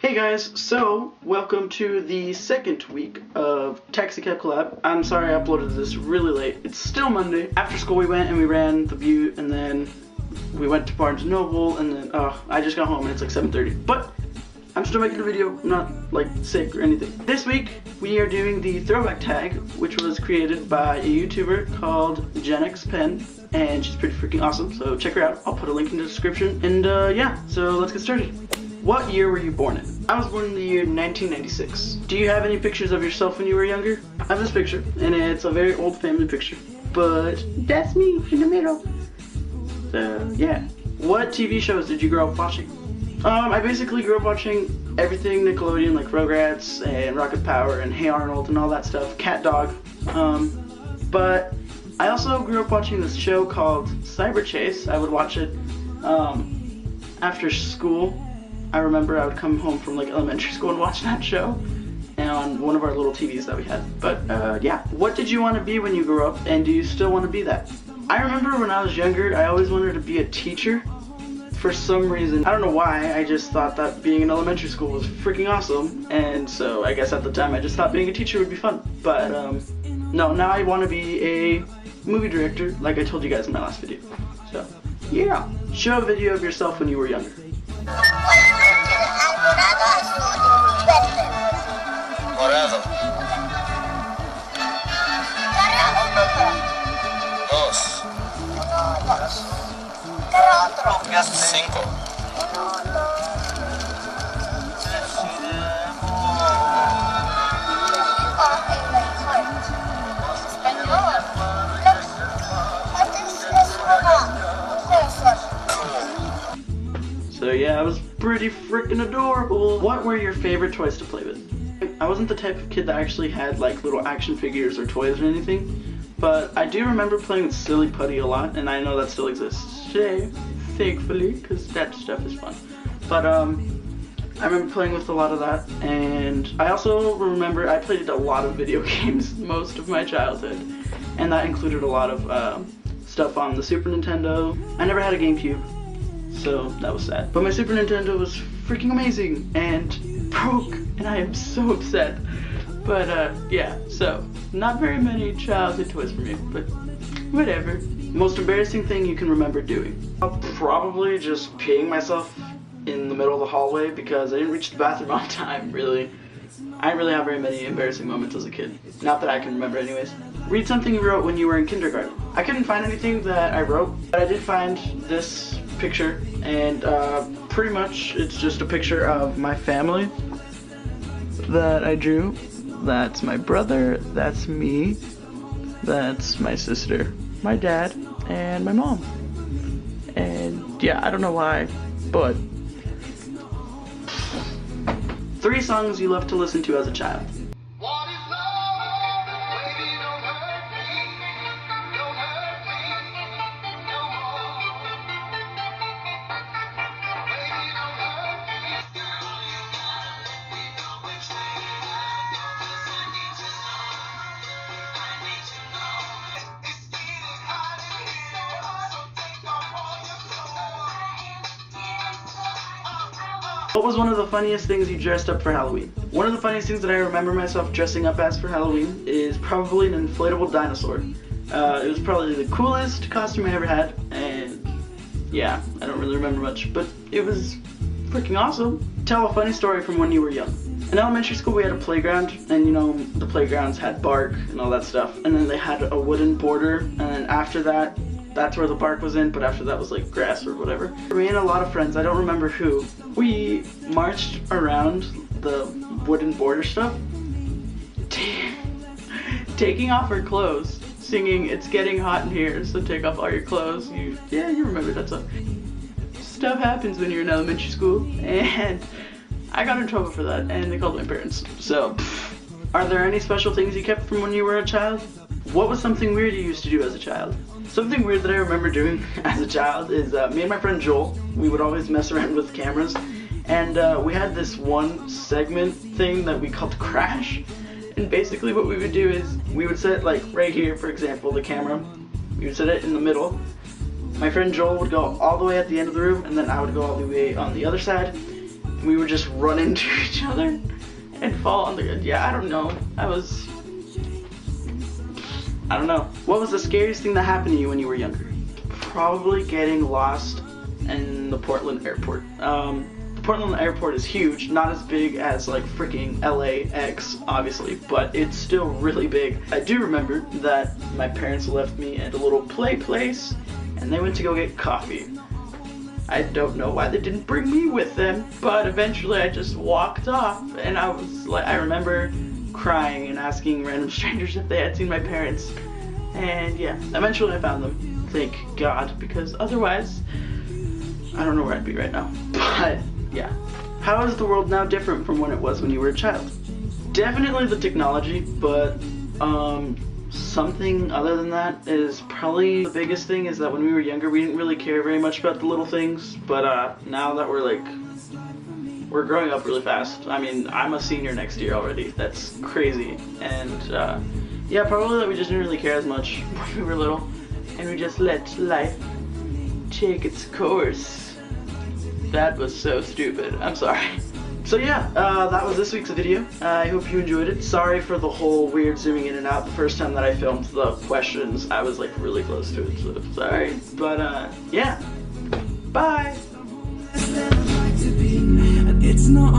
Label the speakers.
Speaker 1: Hey guys, so welcome to the second week of TaxxiCabCollab. I'm sorry I uploaded this really late. It's still Monday. After school we went and we ran the Butte, and then we went to Barnes & Noble, and then I just got home and it's like 7:30. But I'm still making a video. I'm not like sick or anything. This week we are doing the Throwback Tag, which was created by a YouTuber called JenXPen, and she's pretty freaking awesome, so check her out. I'll put a link in the description. And yeah, so let's get started. What year were you born in? I was born in the year 1996. Do you have any pictures of yourself when you were younger? I have this picture, and it's a very old family picture. But that's me in the middle. So, yeah. What TV shows did you grow up watching? I basically grew up watching everything Nickelodeon, like Rugrats and Rocket Power and Hey Arnold and all that stuff. Cat Dog. But I also grew up watching this show called Cyber Chase. I would watch it after school. I remember I would come home from like elementary school and watch that show and on one of our little TVs that we had. But yeah, what did you want to be when you grew up, and do you still want to be that? I remember when I was younger, I always wanted to be a teacher for some reason. I don't know why, I just thought that being in elementary school was freaking awesome, and so I guess at the time I just thought being a teacher would be fun. But no, now I want to be a movie director, like I told you guys in my last video. So yeah, show a video of yourself when you were younger.
Speaker 2: Morado. 2. 5.
Speaker 1: So yeah, I was pretty freaking adorable. What were your favorite toys to play with? I wasn't the type of kid that actually had like little action figures or toys or anything, but I do remember playing with Silly Putty a lot, and I know that still exists today, thankfully, because that stuff is fun. But I remember playing with a lot of that, and I also remember I played a lot of video games most of my childhood, and that included a lot of stuff on the Super Nintendo. I never had a GameCube, so that was sad. But my Super Nintendo was freaking amazing and broke, and I am so upset. But yeah, so not very many childhood toys for me, but whatever. Most embarrassing thing you can remember doing? Probably just peeing myself in the middle of the hallway because I didn't reach the bathroom on time, really. I didn't really have very many embarrassing moments as a kid. Not that I can remember anyways. Read something you wrote when you were in kindergarten. I couldn't find anything that I wrote, but I did find this picture, and pretty much it's just a picture of my family that I drew. That's my brother, that's me, that's my sister, my dad, and my mom. And yeah, I don't know why, but 3 songs you love to listen to as a child. What was one of the funniest things you dressed up for Halloween? One of the funniest things that I remember myself dressing up as for Halloween is probably an inflatable dinosaur. It was probably the coolest costume I ever had, and yeah, I don't really remember much, but it was freaking awesome. Tell a funny story from when you were young. In elementary school we had a playground, and you know, the playgrounds had bark and all that stuff, and then they had a wooden border, and then after that, that's where the bark was in, but after that was like grass or whatever. Me and a lot of friends, I don't remember who, we marched around the wooden border stuff, taking off our clothes, singing "It's getting hot in here, so take off all your clothes." You remember that song. Stuff happens when you're in elementary school, and I got in trouble for that, and they called my parents. So, are there any special things you kept from when you were a child? What was something weird you used to do as a child? Something weird that I remember doing as a child is me and my friend Joel, we would always mess around with cameras, and we had this one segment thing that we called Crash, and basically what we would do is we would set, like right here for example, the camera, we would set it in the middle, My friend Joel would go all the way at the end of the room, and then I would go all the way on the other side. we would just run into each other and fall on the, yeah, I don't know. I don't know. What was the scariest thing that happened to you when you were younger? Probably getting lost in the Portland airport. The Portland airport is huge, not as big as like freaking LAX, obviously, but it's still really big. I do remember that my parents left me at a little play place and they went to go get coffee. I don't know why they didn't bring me with them, but eventually I just walked off, and I was like, I remember crying and asking random strangers if they had seen my parents, and yeah, eventually I found them, thank God, because otherwise I don't know where I'd be right now. But yeah, how is the world now different from when it was when you were a child? Definitely the technology, but something other than that is probably the biggest thing is that when we were younger we didn't really care very much about the little things, but now that we're growing up really fast. I mean, I'm a senior next year already. That's crazy. And yeah, probably that we just didn't really care as much when we were little, and we just let life take its course. That was so stupid. I'm sorry. So yeah, that was this week's video. I hope you enjoyed it. Sorry for the whole weird zooming in and out. The first time that I filmed the questions, I was like really close to it, so sorry. But yeah, bye.
Speaker 3: It's not